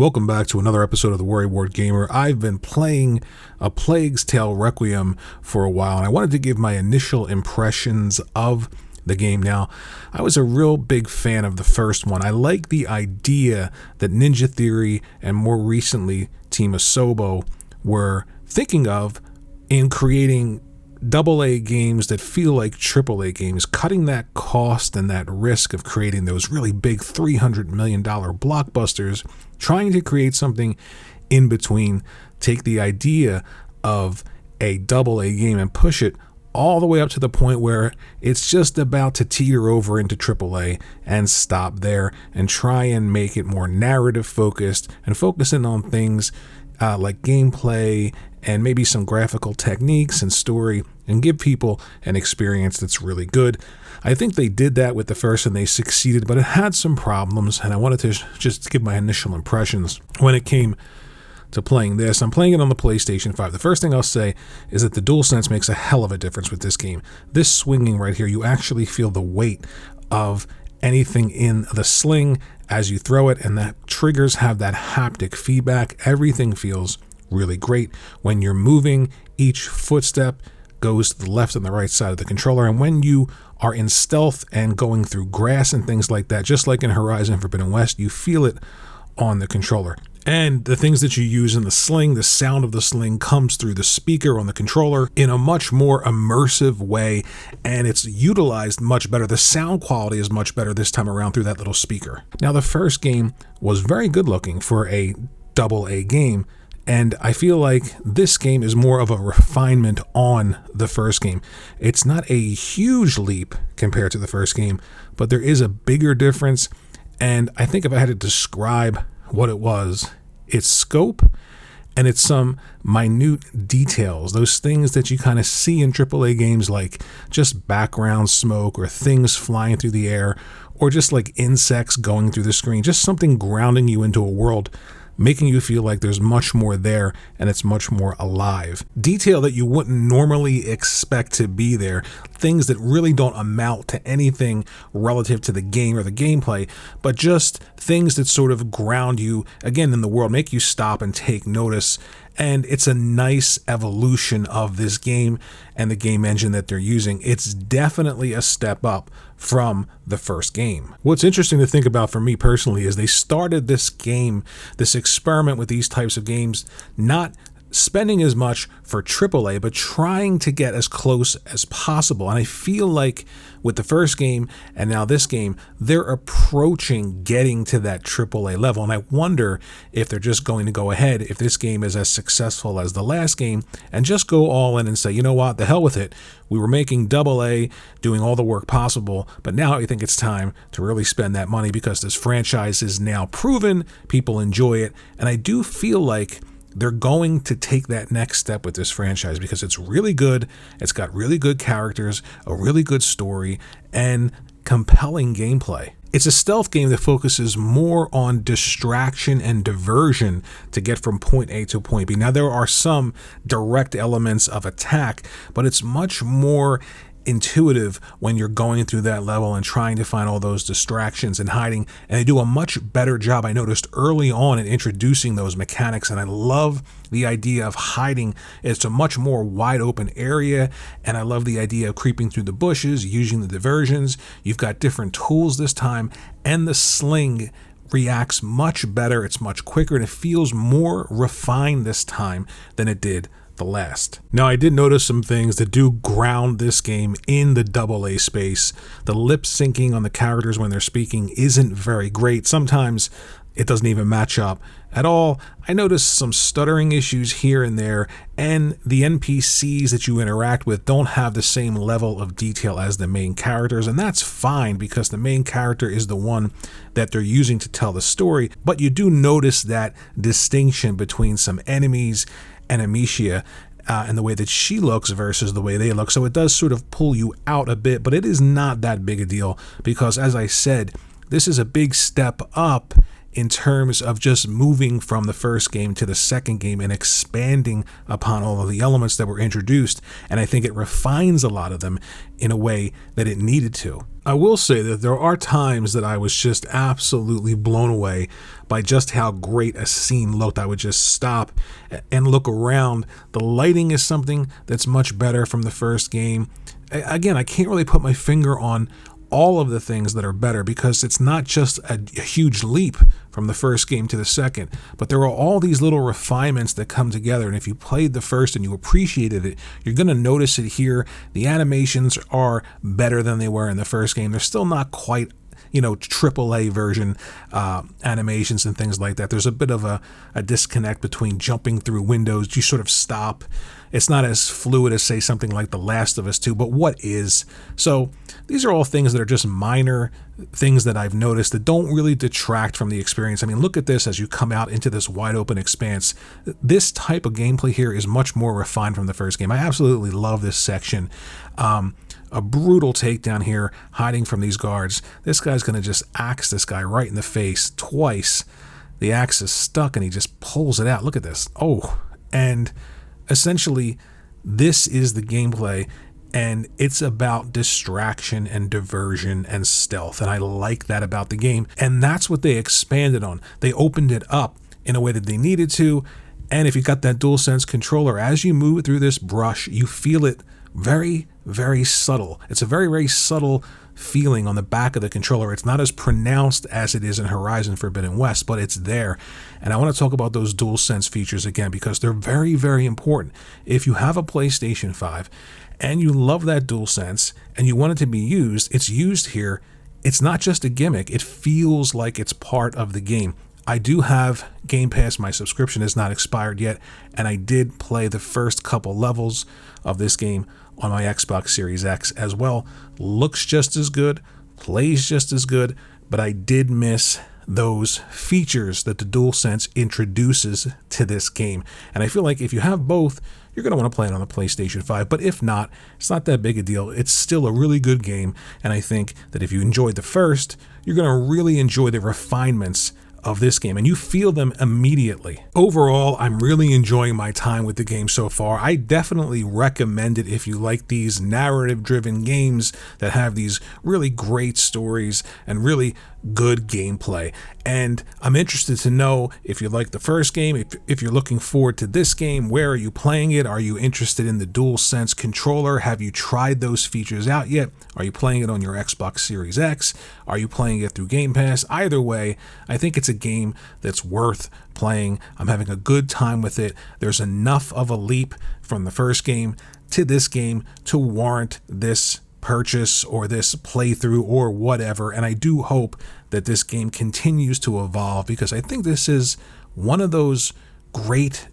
Welcome back to another episode of TheWorryWartGamer. I've been playing A Plague's Tale Requiem for a while, and I wanted to give my initial impressions of the game. Now, I was a real big fan of the first one. I like the idea that Ninja Theory and more recently Team Asobo were thinking of in creating AA games that feel like AAA games, cutting that cost and that risk of creating those really big $300 million blockbusters, trying to create something in between, take the idea of a AA game and push it all the way up to the point where it's just about to teeter over into AAA and stop there and try and make it more narrative focused and focus in on things like gameplay and maybe some graphical techniques and story and give people an experience that's really good. I think they did that with the first and they succeeded, but it had some problems, and I wanted to just give my initial impressions when it came to playing this. I'm playing it on the PlayStation 5. The first thing I'll say is that the Dualsense makes a hell of a difference with this game. This swinging right here, you actually feel the weight of anything in the sling as you throw it, and the triggers have that haptic feedback. Everything feels really great. When you're moving, each footstep goes to the left and the right side of the controller, and when you are in stealth and going through grass and things like that, just like in Horizon Forbidden West, you feel it on the controller. And the things that you use in the sling, the sound of the sling comes through the speaker on the controller in a much more immersive way, and it's utilized much better. The sound quality is much better this time around through that little speaker. Now, the first game was very good looking for a AA game, and I feel like this game is more of a refinement on the first game. It's not a huge leap compared to the first game, but there is a bigger difference, and I think if I had to describe what it was, its scope and it's some minute details, those things that you kind of see in AAA games, like just background smoke or things flying through the air or just like insects going through the screen, just something grounding you into a world, making you feel like there's much more there and it's much more alive. Detail that you wouldn't normally expect to be there, things that really don't amount to anything relative to the game or the gameplay, but just things that sort of ground you, again, in the world, make you stop and take notice. And it's a nice evolution of this game and the game engine that they're using. It's definitely a step up from the first game. What's interesting to think about for me personally is they started this game, this experiment with these types of games, not spending as much for AAA, but trying to get as close as possible. And I feel like with the first game and now this game, they're approaching getting to that AAA level. And I wonder if they're just going to go ahead, if this game is as successful as the last game, and just go all in and say, you know what, the hell with it. We were making AA, doing all the work possible, but now I think it's time to really spend that money because this franchise is now proven, people enjoy it, and I do feel like they're going to take that next step with this franchise because it's really good. It's got really good characters, a really good story, and compelling gameplay. It's a stealth game that focuses more on distraction and diversion to get from point A to point B. Now, there are some direct elements of attack, but it's much more intuitive when you're going through that level and trying to find all those distractions and hiding, and they do a much better job, I noticed early on, in introducing those mechanics. And I love the idea of hiding. It's a much more wide open area, and I love the idea of creeping through the bushes, using the diversions. You've got different tools this time, and the sling reacts much better. It's much quicker, and it feels more refined this time than it did the last. Now, I did notice some things that do ground this game in the AA space. The lip syncing on the characters when they're speaking isn't very great. Sometimes it doesn't even match up at all. I noticed some stuttering issues here and there, and the NPCs that you interact with don't have the same level of detail as the main characters, and that's fine because the main character is the one that they're using to tell the story, but you do notice that distinction between some enemies and Amicia and the way that she looks versus the way they look. So it does sort of pull you out a bit, but it is not that big a deal because, as I said, this is a big step up in terms of just moving from the first game to the second game and expanding upon all of the elements that were introduced. And I think it refines a lot of them in a way that it needed to. I will say that there are times that I was just absolutely blown away by just how great a scene looked. I would just stop and look around. The lighting is something that's much better from the first game. Again, I can't really put my finger on all of the things that are better because it's not just a huge leap from the first game to the second, but there are all these little refinements that come together. And if you played the first and you appreciated it, you're going to notice it here. The animations are better than they were in the first game. They're still not quite, AAA version animations and things like that. There's a bit of a disconnect between jumping through windows. You sort of stop. It's not as fluid as, say, something like The Last of Us 2, but what is? So these are all things that are just minor things that I've noticed that don't really detract from the experience. I mean, look at this as you come out into this wide open expanse. This type of gameplay here is much more refined from the first game. I absolutely love this section. A brutal takedown here, hiding from these guards. This guy's going to just axe this guy right in the face twice. The axe is stuck and he just pulls it out. Look at this. Oh, and essentially this is the gameplay, and it's about distraction and diversion and stealth, and I like that about the game, and that's what they expanded on. They opened it up in a way that they needed to, and if you got that DualSense controller, as you move through this brush, you feel it very, very subtle. It's a very, very subtle feeling on the back of the controller. It's not as pronounced as it is in Horizon Forbidden West, but it's there. And I want to talk about those DualSense features again because they're very, very important. If you have a PlayStation 5 and you love that DualSense and you want it to be used, it's used here. It's not just a gimmick. It feels like it's part of the game. I do have Game Pass. My subscription is not expired yet, and I did play the first couple levels of this game on my Xbox Series X as well. Looks just as good, plays just as good, but I did miss those features that the DualSense introduces to this game. And I feel like if you have both, you're going to want to play it on the PlayStation 5. But if not, it's not that big a deal. It's still a really good game, and I think that if you enjoyed the first, you're going to really enjoy the refinements of this game, and you feel them immediately. Overall, I'm really enjoying my time with the game so far. I definitely recommend it if you like these narrative-driven games that have these really great stories and really good gameplay. And I'm interested to know if you like the first game, if you're looking forward to this game, where are you playing it? Are you interested in the DualSense controller? Have you tried those features out yet? Are you playing it on your Xbox Series X? Are you playing it through Game Pass? Either way, I think it's a game that's worth playing. I'm having a good time with it. There's enough of a leap from the first game to this game to warrant this purchase or this playthrough or whatever, and I do hope that this game continues to evolve because I think this is one of those great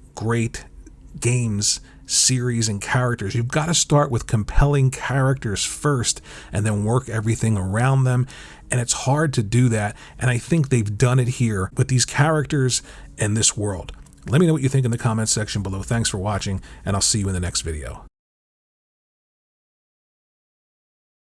games, series, and characters. You've got to start with compelling characters first and then work everything around them, and it's hard to do that, and I think they've done it here with these characters and this world. Let me know what you think in the comments section below. Thanks for watching, and I'll see you in the next video.